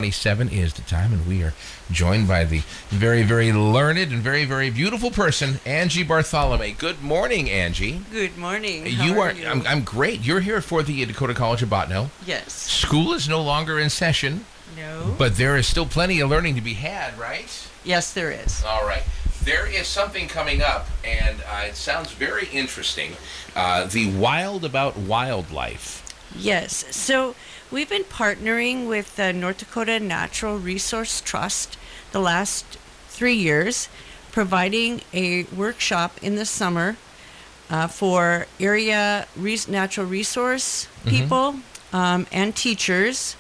27 is the time, and we are joined by the very, very learned and very, very beautiful person, Angie Bartholomay. Good morning, Angie. Good morning. How are you? I'm great. You're here for the Dakota College of Botano. Yes. School is no longer in session. No. But there is still plenty of learning to be had, right? Yes, there is. All right. There is something coming up, and it sounds very interesting. The Wild About Wildlife. Yes. So we've been partnering with the North Dakota Natural Resource Trust the last 3 years, providing a workshop in the summer for area natural resource people and teachers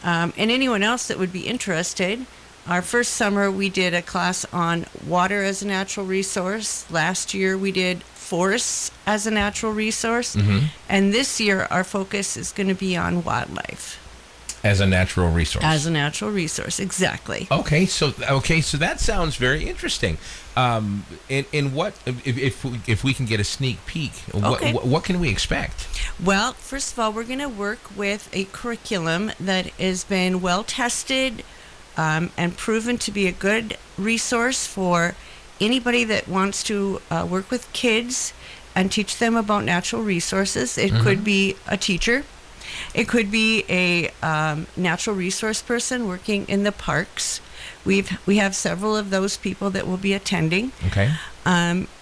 and anyone else that would be interested. Our first summer we did a class on water as a natural resource. Last year we did forests as a natural resource. And this year our focus is going to be on wildlife. As a natural resource. As a natural resource, exactly. Okay, so that sounds very interesting. In what if we can get a sneak peek, what can we expect? Well, first of all, we're going to work with a curriculum that has been well tested and proven to be a good resource for anybody that wants to work with kids and teach them about natural resources. It could be a teacher. It could be a natural resource person working in the parks. We have several of those people that will be attending. Okay.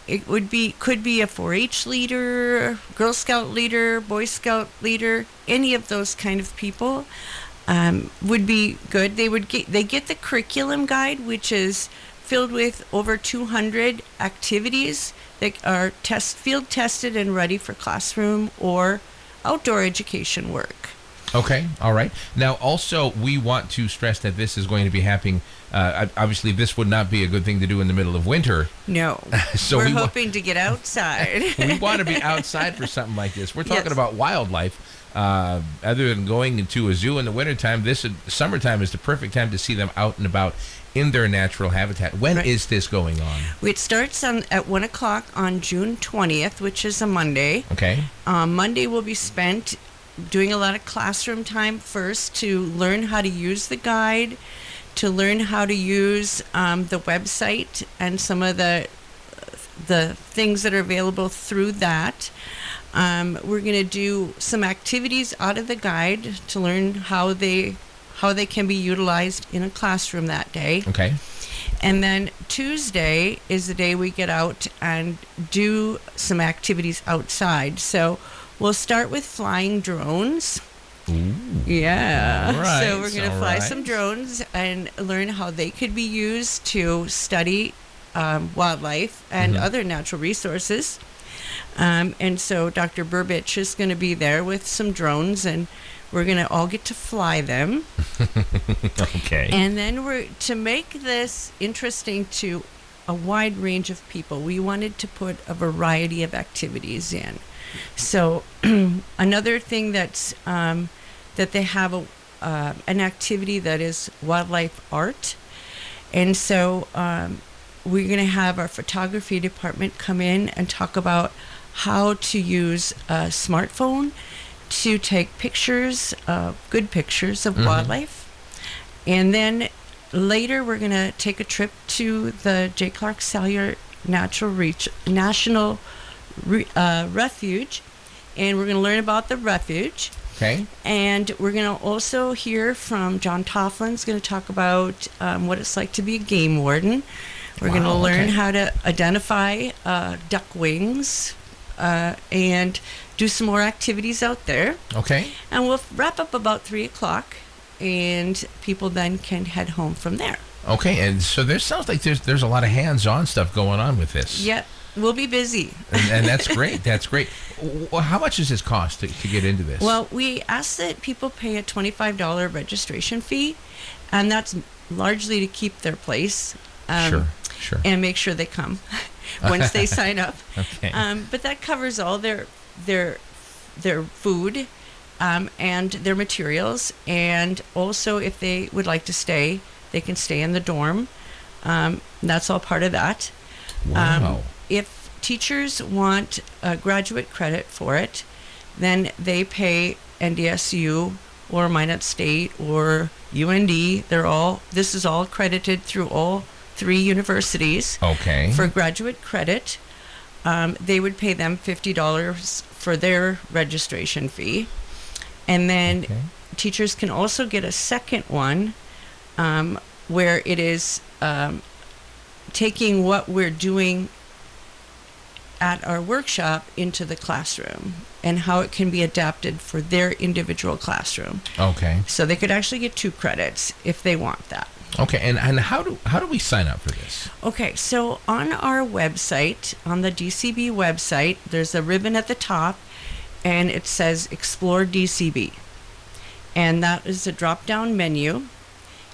It could be a 4-H leader, Girl Scout leader, Boy Scout leader. Any of those kind of people would be good. They get the curriculum guide, which is filled with over 200 activities that are field tested and ready for classroom or outdoor education work. Okay, all right. Now, also, we want to stress that this is going to be happening. Obviously, this would not be a good thing to do in the middle of winter. No. So we're hoping to get outside. We want to be outside for something like this. We're talking about wildlife. Other than going into a zoo in the wintertime, summertime is the perfect time to see them out and about in their natural habitat. When is this going on? It starts at 1 o'clock on June 20th, which is a Monday. Okay. Monday will be spent doing a lot of classroom time first to learn how to use the guide, to learn how to use the website and some of the things that are available through that. We're going to do some activities out of the guide to learn how they can be utilized in a classroom that day. Okay. And then Tuesday is the day we get out and do some activities outside. So we'll start with flying drones. Ooh. Yeah. All right. So we're going to fly some drones and learn how they could be used to study wildlife and other natural resources. And so Dr. Burbich is going to be there with some drones, and we're going to all get to fly them. Okay. And then to make this interesting to a wide range of people, we wanted to put a variety of activities in. So another thing that they have an activity that is wildlife art. And so we're going to have our photography department come in and talk about how to use a smartphone to take pictures, good pictures of wildlife. And then later we're going to take a trip to the J. Clark Salyer National Refuge, and we're going to learn about the refuge. Okay. And we're going to also hear from John Tofflin's going to talk about what it's like to be a game warden. We're going to learn how to identify duck wings and do some more activities out there. Okay. And we'll wrap up about 3 o'clock, and people then can head home from there. Okay, and so there sounds like there's a lot of hands-on stuff going on with this. Yep, we'll be busy. And that's great. That's great. Well, how much does this cost to get into this? Well, we ask that people pay a $25 registration fee, and that's largely to keep their place. Sure. And make sure they come once they sign up. Okay. But that covers all their food and their materials, and also if they would like to stay, they can stay in the dorm. That's all part of that. Wow. If teachers want graduate credit for it, then they pay NDSU or Minot State or UND. This is all accredited through all 3 universities. Okay. For graduate credit. They would pay them $50 for their registration fee. And then teachers can also get a second one where it is taking what we're doing at our workshop into the classroom and how it can be adapted for their individual classroom. Okay. So they could actually get 2 credits if they want that. Okay, and how do we sign up for this? Okay, so on our website, on the DCB website, there's a ribbon at the top, and it says Explore DCB. And that is a drop-down menu.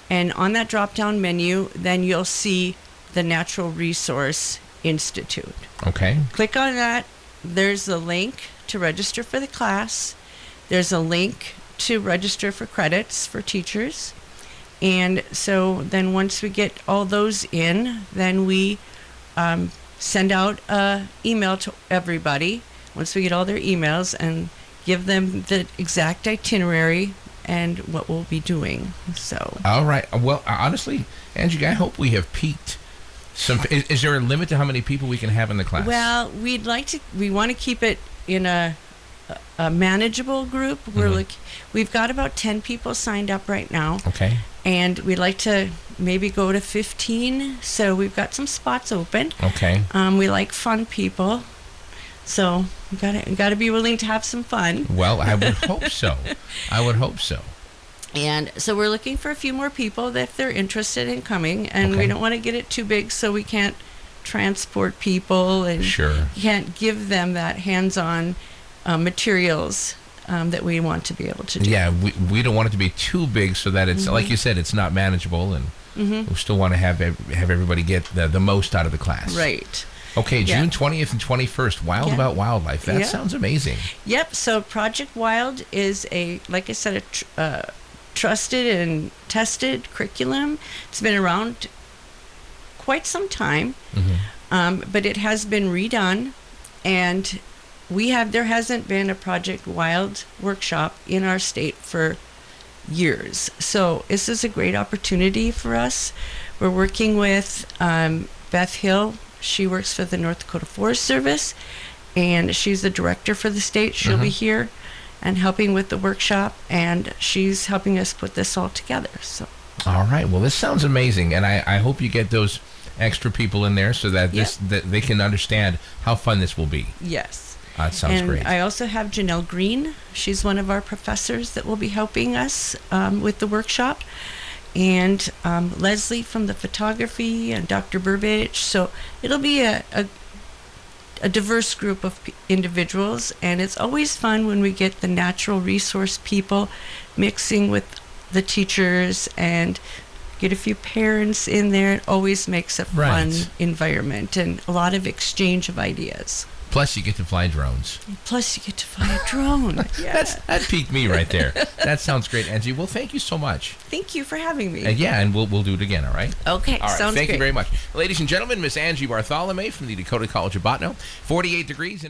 And on that drop-down menu, then you'll see the Natural Resource Institute. Okay. Click on that. There's a link to register for the class. There's a link to register for credits for teachers. And so then once we get all those in, then we send out an email to everybody once we get all their emails and give them the exact itinerary and what we'll be doing. So. All right. Well, honestly, Angie, I hope we have peaked. Is there a limit to how many people we can have in the class? Well, we want to keep it in a manageable group. We've got about 10 people signed up right now. Okay. And we'd like to maybe go to 15. So we've got some spots open. Okay. We like fun people. So we got to be willing to have some fun. Well, I would hope so. And so we're looking for a few more people if they're interested in coming. And we don't want to get it too big so we can't transport people and can't give them that hands-on materials that we want to be able to do. Yeah, we don't want it to be too big so that it's, like you said, it's not manageable, and we still want to have everybody get the most out of the class. Right. Okay, June 20th and 21st, Wild About Wildlife. That sounds amazing. Yep, so Project Wild is like I said, a trusted and tested curriculum. It's been around quite some time, but it has been redone, and there hasn't been a Project Wild workshop in our state for years. So this is a great opportunity for us. We're working with Beth Hill. She works for the North Dakota Forest Service, and she's the director for the state. She'll be here and helping with the workshop, and she's helping us put this all together. So. All right. Well, this sounds amazing, and I hope you get those extra people in there so that that they can understand how fun this will be. Yes. That sounds great. I also have Janelle Green. She's one of our professors that will be helping us with the workshop. And Leslie from the photography and Dr. Burbage. So it'll be a diverse group of individuals. And it's always fun when we get the natural resource people mixing with the teachers and get a few parents in there. It always makes a fun environment and a lot of exchange of ideas. Plus, you get to fly drones. Yeah. That piqued me right there. That sounds great, Angie. Well, thank you so much. Thank you for having me. And we'll do it again, all right? Okay, all right, sounds thank great. you very much. Ladies and gentlemen, Miss Angie Bartholomay from the Dakota College of Botano, 48 degrees.